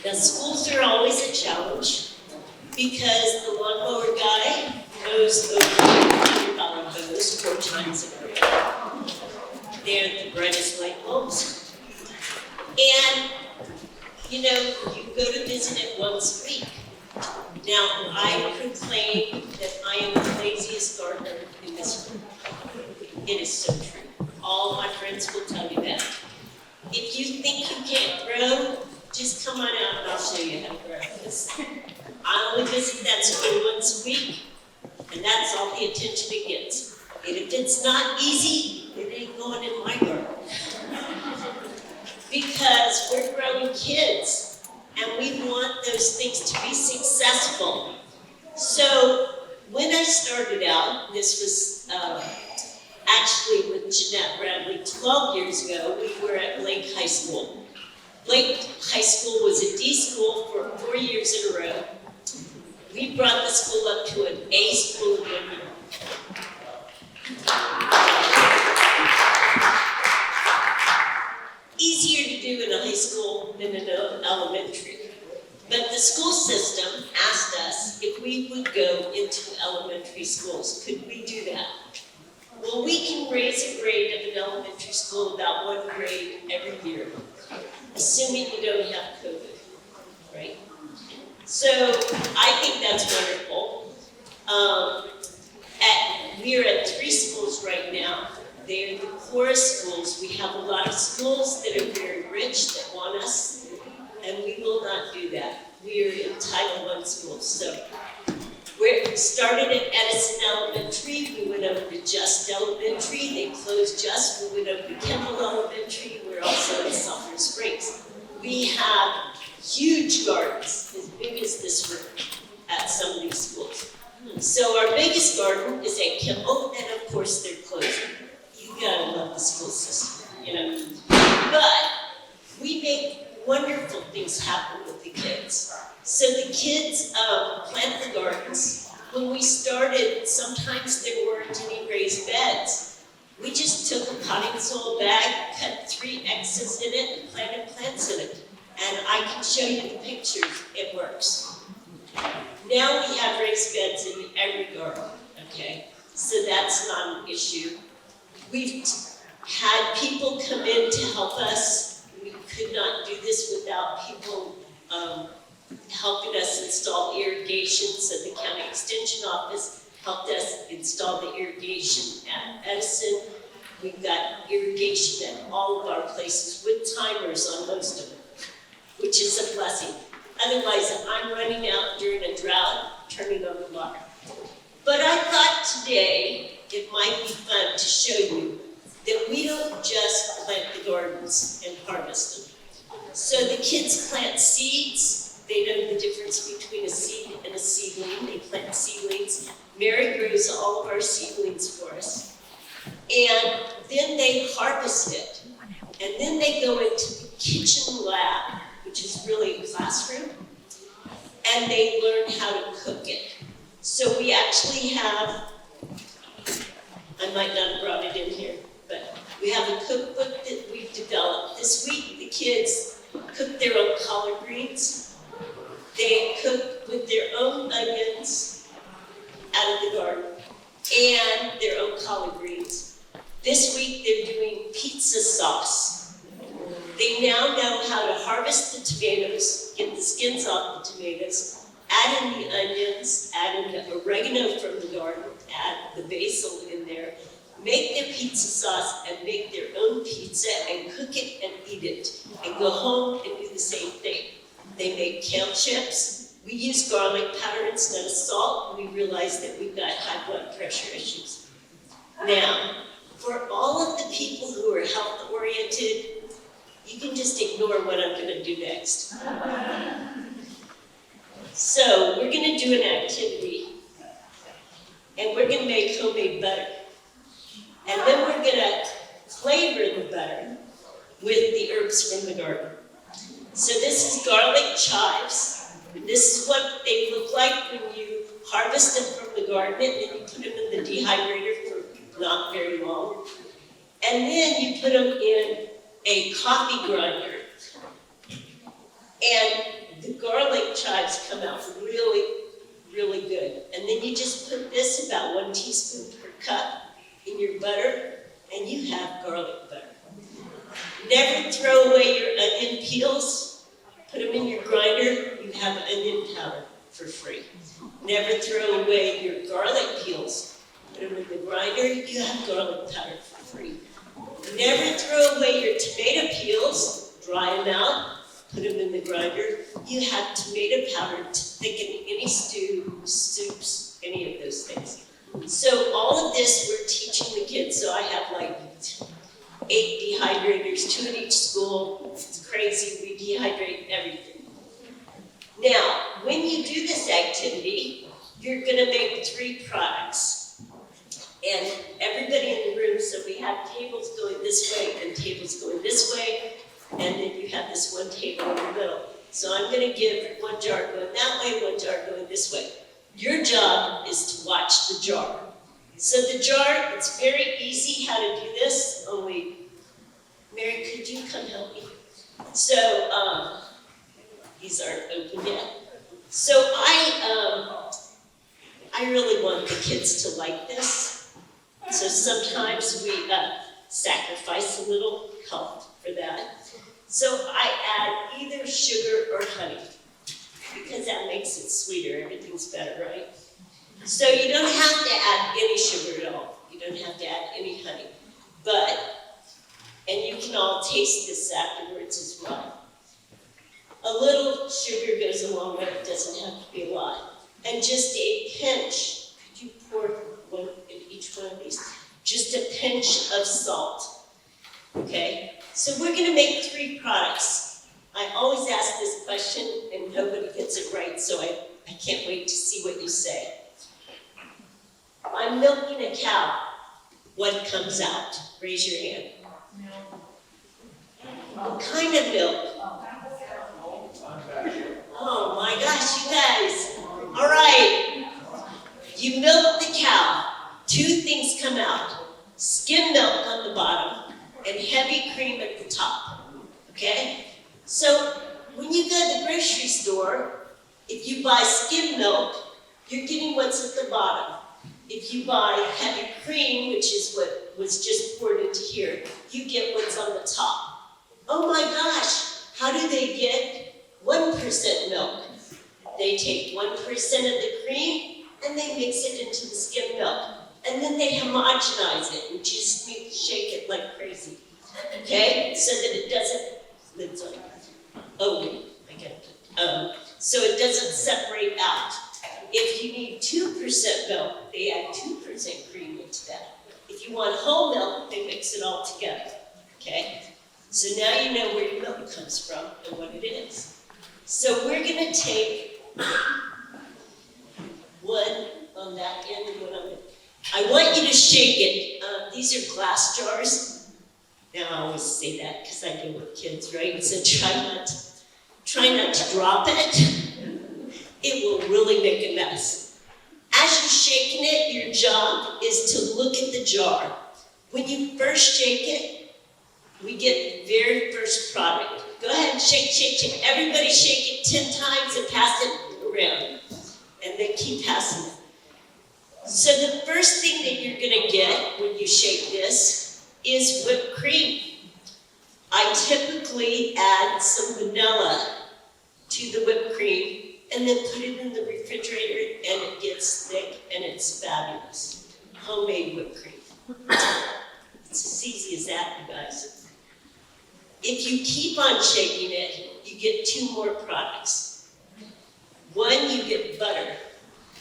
Now, schools are always a challenge because the lawnmower guy mows over $100 bows 4 times a year. They're the brightest light bulbs. And, you know, you go to visit it once a week. Now, I proclaim that I am the laziest gardener in this room. It is so true. All my friends will tell you that. If you think you can't grow, just come on out and I'll show you how to grow. I only visit that school once a week, and that's all the attention it gets. And if it's not easy, it ain't going in my garden. Because we're growing kids, and we want those things to be successful. So when I started out, this was actually with Jeanette Bradley 12 years ago, we were at Lake High School. Lake High School was a D school for 4 years in a row. We brought the school up to an A school in 1 year. Easier to do in a high school than in an elementary. But the school system asked us if we would go into elementary schools. Could we do that? Well, we can raise a grade of an elementary school about 1 grade every year, assuming you don't have COVID, right? So I think that's wonderful. We're at 3 schools right now. They're the poorest schools. We have a lot of schools that are very rich that want us, and we will not do that. We are in Title I schools. So we started at Edison Elementary. We went over to Just Elementary. They closed Just. We went over to Kendall Elementary. We're also in Sulphur Springs. We have huge gardens, as big as this room, at some of these schools. So our biggest garden is at Kimball, and of course they're closing. You gotta love the school system, you know. But we make wonderful things happen with the kids. So the kids plant the gardens. When we started, sometimes there weren't any raised beds. We just took a potting soil bag, cut 3 X's in it, and planted plants in it. And I can show you the pictures. It works. Now we have raised beds in every garden, okay? So that's not an issue. We've had people come in to help us. We could not do this without people helping us install irrigation. So the county extension office helped us install the irrigation at Edison. We've got irrigation at all of our places with timers on most of them, which is a blessing. Otherwise, I'm running out during a drought, turning on the water. But I thought today it might be fun to show you that we don't just plant the gardens and harvest them. So the kids plant seeds. They know the difference between a seed and a seedling. They plant seedlings. Mary grows all of our seedlings for us. And then they harvest it. And then they go into the kitchen lab, which is really a classroom, and they learn how to cook it. So we actually have, I might not have brought it in here, but we have a cookbook that we've developed. This week, the kids cook their own collard greens. They cook with their own onions out of the garden and their own collard greens. This week, they're doing pizza sauce. They now know how to harvest the tomatoes, get the skins off the tomatoes, add in the onions, add in the oregano from the garden, add the basil in there, make their pizza sauce and make their own pizza and cook it and eat it, and go home and do the same thing. They make kale chips. We use garlic powder instead of salt. We realize that we've got high blood pressure issues. Now, for all of the people who are health-oriented, you can just ignore what I'm going to do next. So we're going to do an activity, and we're going to make homemade butter. And then we're going to flavor the butter with the herbs from the garden. So this is garlic chives. This is what they look like when you harvest them from the garden, and then you put them in the dehydrator for not very long. And then you put them in a coffee grinder. And the garlic chives come out really, really good. And then you just put this, about 1 teaspoon per cup, in your butter, and you have garlic butter. Never throw away your onion peels. Put them in your grinder, you have onion powder for free. Never throw away your garlic peels. Put them in the grinder, you have garlic powder for free. Never throw away your tomato peels. Dry them out, put them in the grinder. You have tomato powder to thicken any stew, soups, any of those things. So all of this we're teaching the kids. So I have like 8 dehydrators, 2 in each school. It's crazy, we dehydrate everything. Now, when you do this activity, you're gonna make 3 products. And everybody in the room, so we have tables going this way and tables going this way, and then you have this one table in the middle. So I'm gonna give 1 jar going that way, 1 jar going this way. Your job is to watch the jar. So the jar, it's very easy how to do this, only, Mary, could you come help me? So, these aren't open yet. So I really want the kids to like this. So sometimes we sacrifice a little health for that. So I add either sugar or honey, because that makes it sweeter. Everything's better, right? So you don't have to add any sugar at all. You don't have to add any honey. And you can all taste this afterwards as well. A little sugar goes a long way. It doesn't have to be a lot. And just a pinch. Could you pour one in each one of these? Just a pinch of salt. Okay? So we're going to make 3 products. I always ask this question, and nobody gets it right, so I can't wait to see what you say. I'm milking a cow. What comes out? Raise your hand. What kind of milk? Oh my gosh, you guys. All right. You milk the cow. 2 things come out. Skim milk on the bottom and heavy cream at the top. Okay? So when you go to the grocery store, if you buy skim milk, you're getting what's at the bottom. If you buy heavy cream, which is what was just poured into here, you get what's on the top. Oh my gosh, how do they get 1% milk? They take 1% of the cream and they mix it into the skim milk. And then they homogenize it and just shake it like crazy. Okay? So that it doesn't, so it doesn't separate out. If you need 2% milk, they add 2% cream into that. If you want whole milk, they mix it all together. Okay? So now you know where your milk comes from and what it is. So we're going to take one on that end and one on the. I want you to shake it. These are glass jars. Now I always say that because I deal with kids, right? So try not to drop it. It will really make a mess. As you're shaking it, your job is to look at the jar. When you first shake it, we get the very first product. Go ahead and shake, shake, shake. Everybody shake it 10 times and pass it around. And then keep passing it. So the first thing that you're gonna get when you shake this is whipped cream. I typically add some vanilla to the whipped cream and then put it in the refrigerator and it gets thick and it's fabulous. Homemade whipped cream. It's as easy as that, you guys. If you keep on shaking it, you get 2 more products. One, you get butter,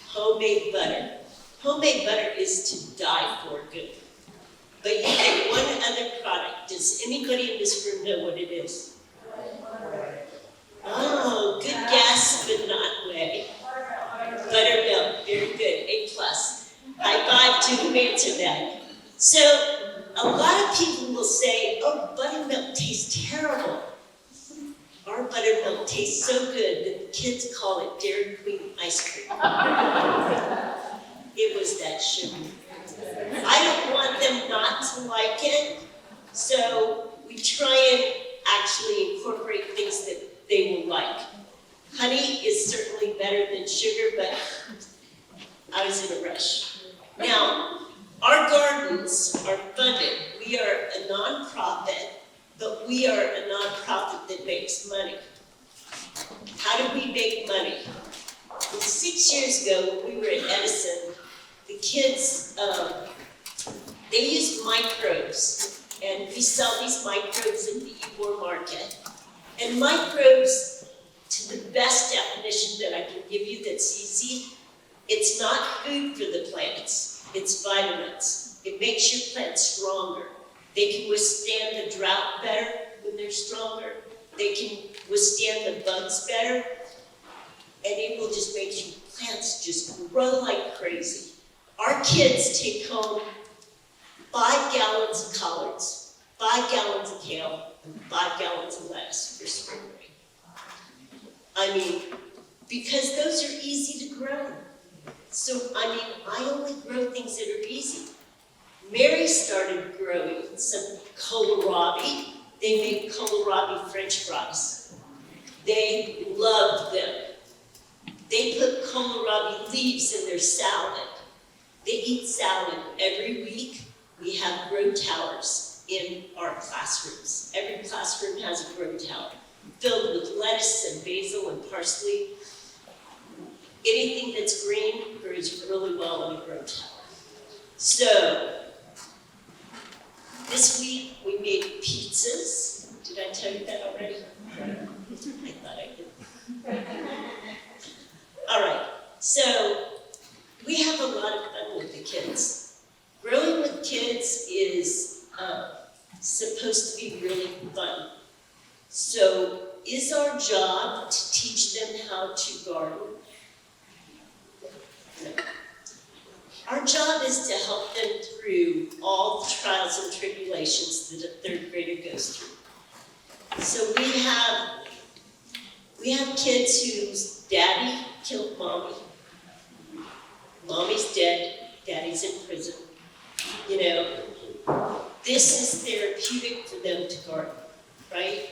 homemade butter. Homemade butter is to die for good. But you get 1 other product. Does anybody in this room know what it is? Oh, good guess, but not way. Buttermilk, very good, A+. High 5 to who answered that. So, a lot of people will say, oh, buttermilk tastes terrible. Our buttermilk tastes so good that the kids call it Dairy Queen ice cream. It was that sugar. I don't want them not to like it, so we try and actually incorporate things that they will like. Honey is certainly better than sugar, but I was in a rush. Now, our gardens are funded. We are a nonprofit, but we are a nonprofit that makes money. How do we make money? Well, 6 years ago, when we were at Edison, the kids, they used microbes, and we sell these microbes in the Ybor market. And microbes, to the best definition that I can give you that's easy, it's not food for the plants, it's vitamins. It makes your plants stronger. They can withstand the drought better when they're stronger. They can withstand the bugs better. And it will just make your plants just grow like crazy. Our kids take home 5 gallons of collards, 5 gallons of kale, and 5 gallons of lettuce for spring break. I mean, because those are easy to grow. So, I only grow things that are easy. Mary started growing some kohlrabi. They make kohlrabi French fries. They loved them. They put kohlrabi leaves in their salad. They eat salad every week. We have grow towers in our classrooms. Every classroom has a grow tower filled with lettuce and basil and parsley. Anything that's green grows really well in a grow tower. So, this week we made pizzas. Did I tell you that already? I thought I did. All right, so we have a lot of fun with the kids. Growing with kids is supposed to be really fun. So, is our job to teach them how to garden? No. Our job is to help them through all the trials and tribulations that a third grader goes through. So we have kids whose daddy killed mommy. Mommy's dead, daddy's in prison. You know, this is therapeutic for them to garden, right?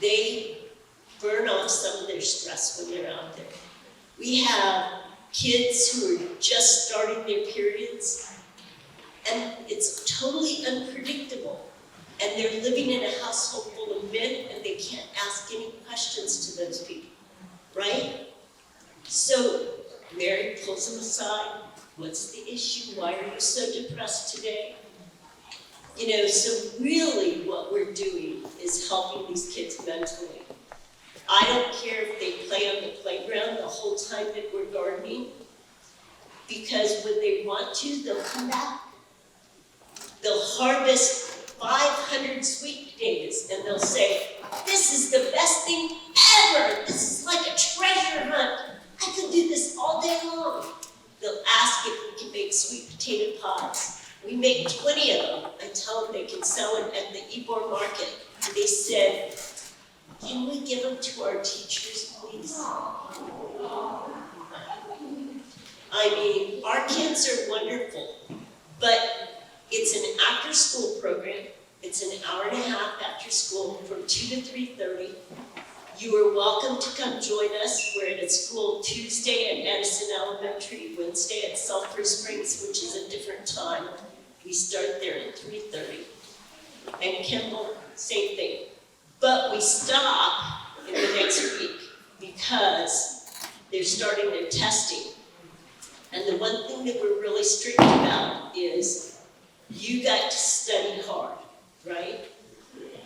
They burn off some of their stress when they're out there. We have kids who are just starting their periods, and it's totally unpredictable. And they're living in a household full of men, and they can't ask any questions to those people, right? So Mary pulls them aside. What's the issue? Why are you so depressed today? You know, so really what we're doing is helping these kids mentally. I don't care if they play on the playground the whole time that we're gardening, because when they want to, they'll come back. They'll harvest 500 sweet potatoes, and they'll say, "This is the best thing ever. This is like a treasure hunt. I could do this all day long." They'll ask if we can make sweet potato pies. We make 20 of them. I tell them they can sell it at the Ybor market. They said, "Can we give them to our teachers, please?" I mean, our kids are wonderful, but it's an after-school program. It's an hour and a half after school from 2 to 3:30. You are welcome to come join us. We're at a school Tuesday at Edison Elementary, Wednesday at Sulphur Springs, which is a different time. We start there at 3:30. And Kimball, same thing. But we stop in the next week because they're starting their testing. And the one thing that we're really strict about is you got to study hard, right?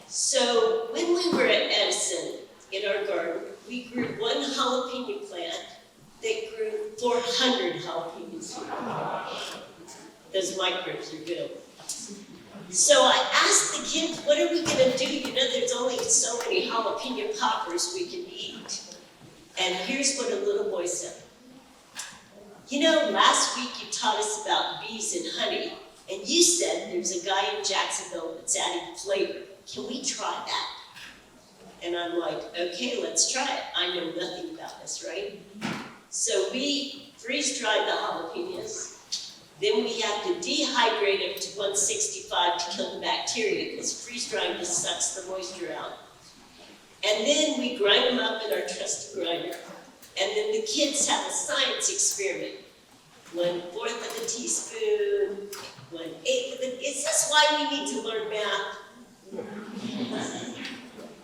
So when we were at Edison in our garden, we grew one jalapeno plant that grew 400 jalapenos. Those microbes are good. So I asked the kids, what are we gonna do? You know, there's only so many jalapeno poppers we can eat. And here's what a little boy said. "You know, last week you taught us about bees and honey, and you said there's a guy in Jacksonville that's adding flavor. Can we try that?" And I'm like, okay, let's try it. I know nothing about this, right? So we freeze-dried the jalapenos. Then we have to dehydrate them to 165 to kill the bacteria, because freeze-drying just sucks the moisture out. And then we grind them up in our trusty grinder. And then the kids have a science experiment. 1/4 of a teaspoon, 1/8 of a, is this why we need to learn math?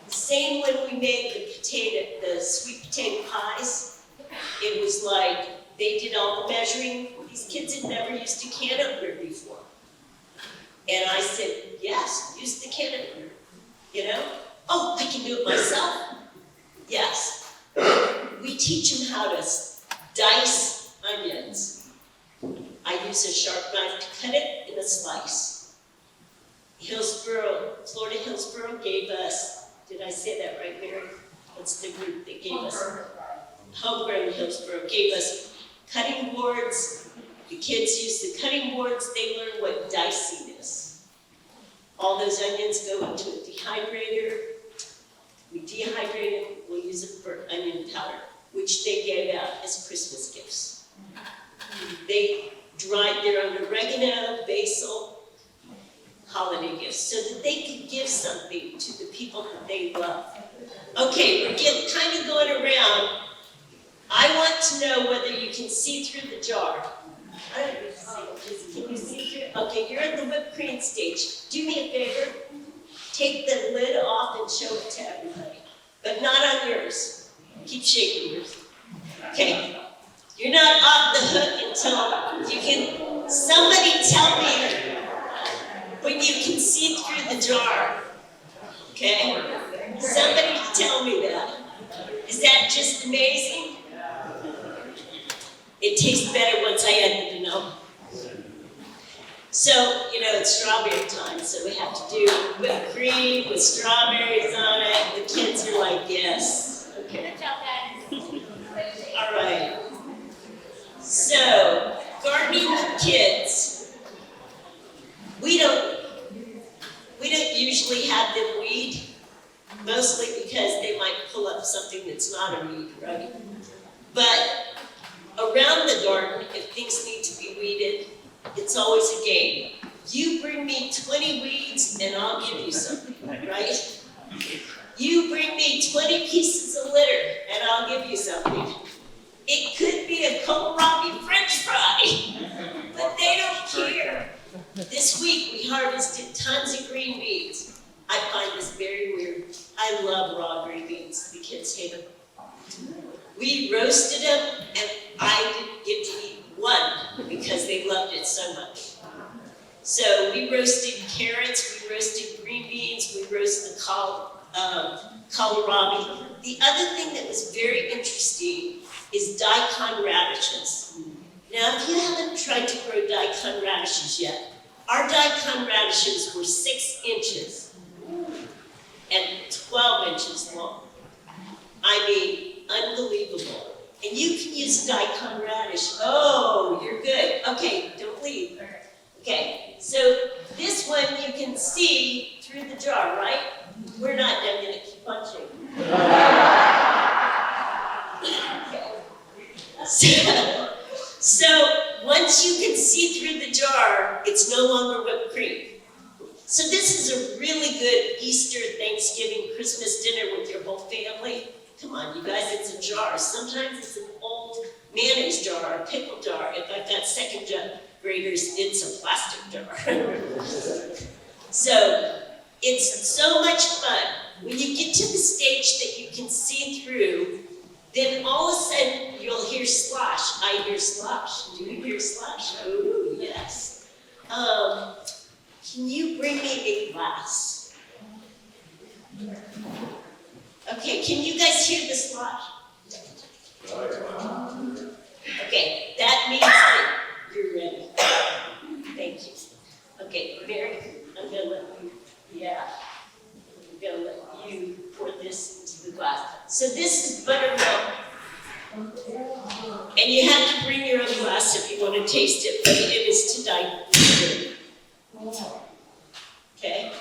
Same when we made the sweet potato pies. It was like, they did all the measuring. These kids had never used a can opener before. And I said, yes, use the can opener, you know? Oh, I can do it myself. Yes. We teach them how to dice onions. I use a sharp knife to cut it in a slice. Florida Hillsborough gave us, did I say that right, Mary? What's the group that gave us? Homegrown Hillsborough gave us cutting boards. The kids use the cutting boards, they learn what dicing is. All those onions go into a dehydrator. We dehydrate them, we'll use it for onion powder, which they gave out as Christmas gifts. They dried their own oregano, basil, holiday gifts, so that they could give something to the people that they love. Okay, we're kind of going around. I want to know whether you can see through the jar. I don't know if you see. Can you see through? Okay, you're at the whipped cream stage. Do me a favor. Take the lid off and show it to everybody. But not on yours. Keep shaking yours. Okay. You're not off the hook until you can, somebody tell me when you can see through the jar. Okay? Somebody tell me that. Is that just amazing? It tastes better once I add the vanilla. So, you know, it's strawberry time, so we have to do whipped cream with strawberries on it. The kids are like, yes. Okay. All right. So, gardening with kids. We don't usually have them weed, mostly because they might pull up something that's not a weed, right? But around the garden, if things need to be weeded, it's always a game. You bring me 20 weeds and I'll give you something, right? You bring me 20 pieces of litter and I'll give you something. It could be a kohlrabi French fry, but they don't care. This week we harvested tons of green beans. I find this very weird. I love raw green beans. The kids hate them. We roasted them and I didn't get to eat one because they loved it so much. So we roasted carrots, we roasted green beans, we roasted kohlrabi. The other thing that was very interesting is daikon radishes. Now, if you haven't tried to grow daikon radishes yet, our daikon radishes were 6 inches and 12 inches long. I mean, unbelievable. And you can use daikon radish. Oh, you're good. Okay, don't leave. Okay, so this one you can see through the jar, right? We're not done yet. Keep punching. Okay. So once you can see through the jar, it's no longer whipped cream. So this is a really good Easter, Thanksgiving, Christmas dinner with your whole family. Come on, you guys, it's a jar. Sometimes it's an old mayonnaise jar or a pickle jar. If I've got second graders, it's a plastic jar. So it's so much fun. When you get to the stage that you can see through, then all of a sudden you'll hear slosh. I hear slosh. Do you hear slosh? Oh, yes. Can you bring me a glass? Okay, can you guys hear the slosh? Okay, that means that you're ready. Thank you. Okay, Mary, I'm gonna let you, I'm gonna let you pour this into the glass. So this is buttermilk. And you have to bring your own glass if you want to taste it, but it is to die for. Okay?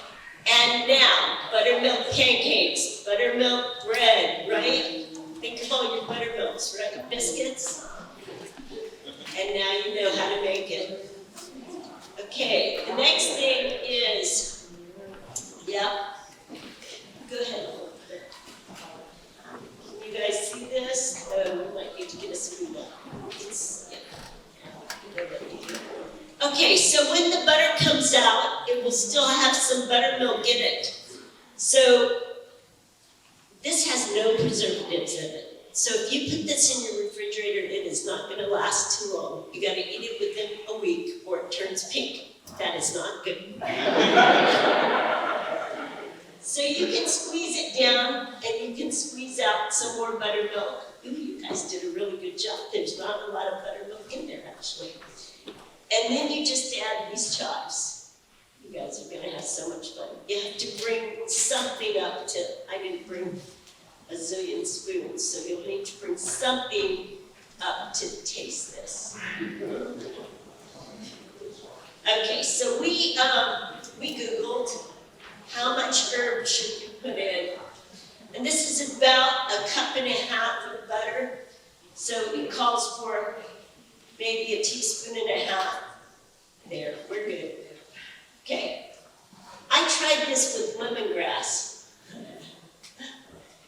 And now, buttermilk pancakes, buttermilk bread, right? Think of all your buttermilks, right? Biscuits. And now you know how to make it. Okay, the next thing is, go ahead. through that. Okay, so when the butter comes out, it will still have some buttermilk in it. So this has no preservatives in it. So if you put this in your refrigerator, it is not going to last too long. You got to eat it within a week or it turns pink. That is not good. So you can squeeze it down and you can squeeze out some more buttermilk. Ooh, you guys did a really good job. There's not a lot of buttermilk in there actually. And then you just add these chives. You guys are gonna have so much fun. You have to bring something up to, I didn't bring a zillion spoons, so you'll need to bring something up to taste this. Okay, so we Googled how much herb should you put in. And this is about 1.5 cups of butter. So it calls for maybe 1.5 teaspoons. There, we're good. Okay, I tried this with lemongrass.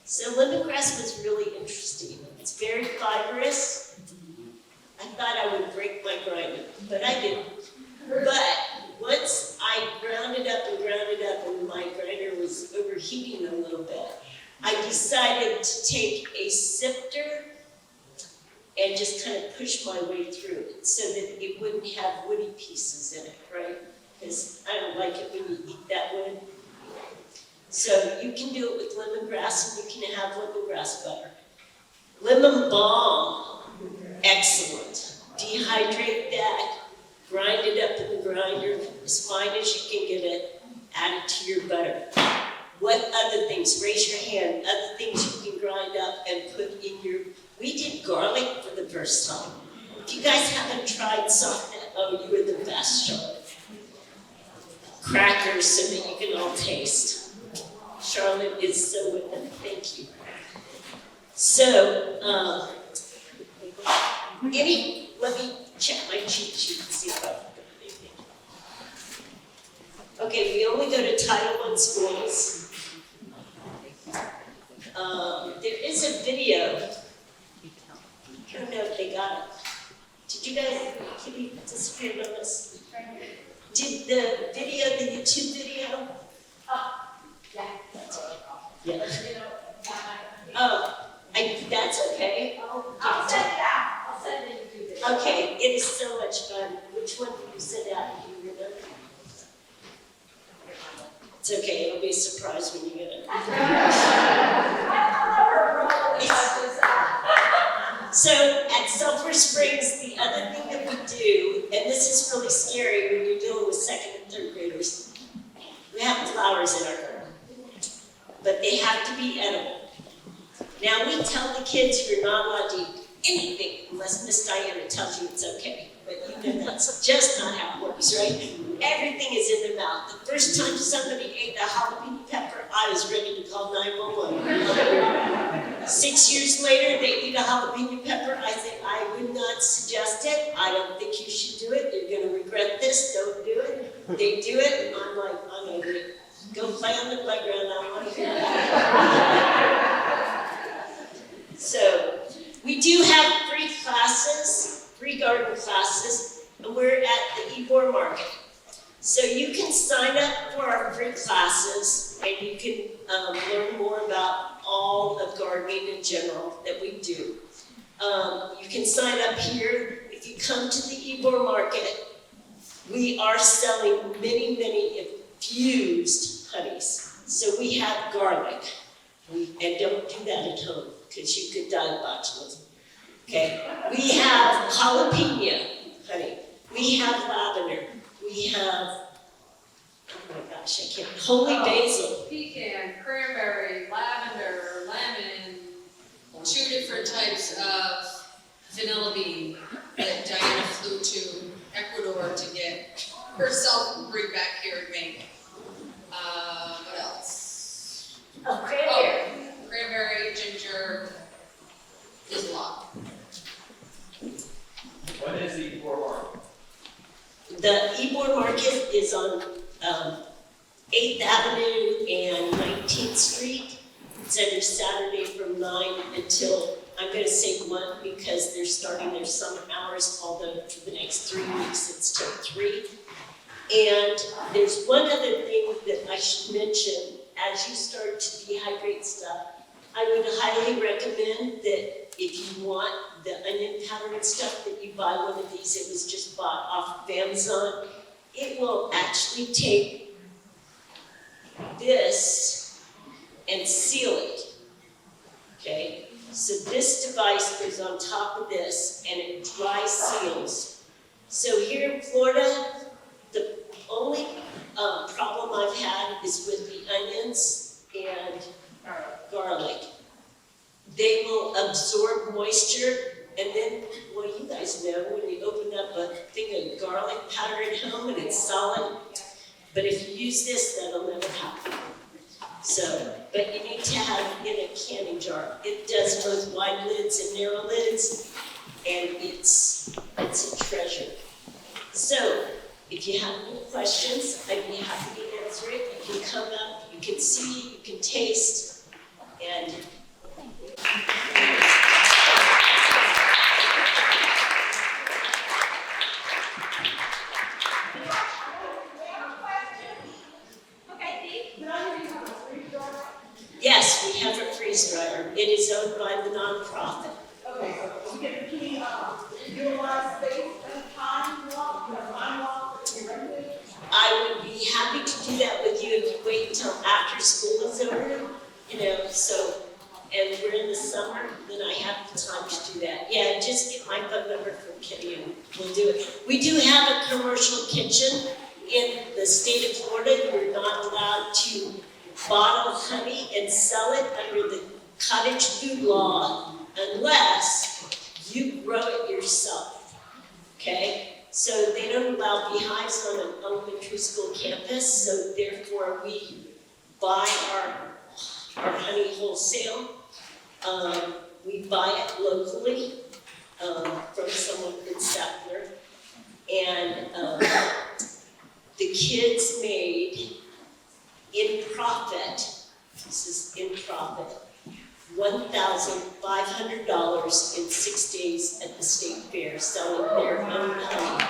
So lemongrass was really interesting. It's very fibrous. I thought I would break my grinder, but I didn't. But once I ground it up, and my grinder was overheating a little bit, I decided to take a sifter and just kind of push my way through it so that it wouldn't have woody pieces in it, right? Because I don't like it when you eat that wood. So you can do it with lemongrass, and you can have lemongrass butter. Lemon balm, excellent. Dehydrate that, grind it up in the grinder as fine as you can get it, add it to your butter. What other things? Raise your hand. Other things you can grind up and put in your... We did garlic for the first time. If you guys haven't tried something, oh, you were the best, Charlotte. Crackers so that you can all taste. Charlotte is so with them. Thank you. So, let me check my cheat sheet and see if I can do anything. Okay, we only go to Title I schools. There is a video. I don't know if they got it. Did you guys, can you participate on this? Did the video, the YouTube video? Yeah. Oh, that's okay. I'll send it out. I'll send it to you. Okay, it is so much fun. Which one did you send out? Do you remember? It's okay, it'll be a surprise when you get it. So at Sulphur Springs, the other thing that we do, and this is really scary when you're dealing with 2nd and 3rd graders, we have flowers in our garden, but they have to be edible. Now we tell the kids you're not allowed to eat anything unless Miss Diana tells you it's okay. But you know that's just not how it works, right? Everything is in their mouth. The first time somebody ate a jalapeno pepper, I was ready to call 911. 6 years later, they eat a jalapeno pepper. I said, I would not suggest it. I don't think you should do it. You're going to regret this. Don't do it. They do it, and I'm like, I'm over it. Go play on the playground. I want to hear that. So, we do have free classes, free garden classes, and we're at the Ybor Market. So you can sign up for our free classes, and you can learn more about all of gardening in general that we do. You can sign up here. If you come to the Ybor Market, we are selling many, many infused honeys. So we have garlic, and don't do that at home, because you could die of botulism. Okay, we have jalapeno honey. We have lavender. We have, oh my gosh, I can't, holy basil. Pecan, cranberry, lavender, lemon, 2 different types of vanilla bean that Diana flew to Ecuador to get herself and bring back here and make. What else? Oh, cranberry. Cranberry, ginger, there's a lot. What is the Ybor Market? The Ybor Market is on 8th Avenue and 19th Street. It's every Saturday from 9 until I'm gonna say 1 because they're starting their summer hours, although for the next 3 weeks it's till 3. And there's one other thing that I should mention, as you start to dehydrate stuff, I would highly recommend that if you want the onion powder and stuff, that you buy one of these. It was just bought off of Amazon. It will actually take this and seal it, okay? So this device goes on top of this and it dry seals. So here in Florida, the only problem I've had is with the onions and garlic. They will absorb moisture, and then, well, you guys know, when you open up a thing of garlic powder at home and it's solid, but if you use this, that'll never happen. So, but you need to have it in a canning jar. It does both wide lids and narrow lids, and it's a treasure. So, if you have any questions, I'd be happy to answer it. You can come up, you can see, you can taste, and yes, we have a freeze dryer. It is owned by the nonprofit. Okay, so can utilize space and time I would be happy to do that with you if you wait until after school is over, so, and we're in the summer, then I have the time to do that. Yeah, just get my phone number from Kitty and we'll do it. We do have a commercial kitchen in the state of Florida. You're not allowed to bottle honey and sell it under the cottage food law unless you grow it yourself, okay? So they don't allow beehives on an elementary school campus, so therefore we buy our honey wholesale. We buy it locally from someone in Sattler. And the kids made in profit, this is in profit, $1,500 in 6 days at the state fair selling their own honey.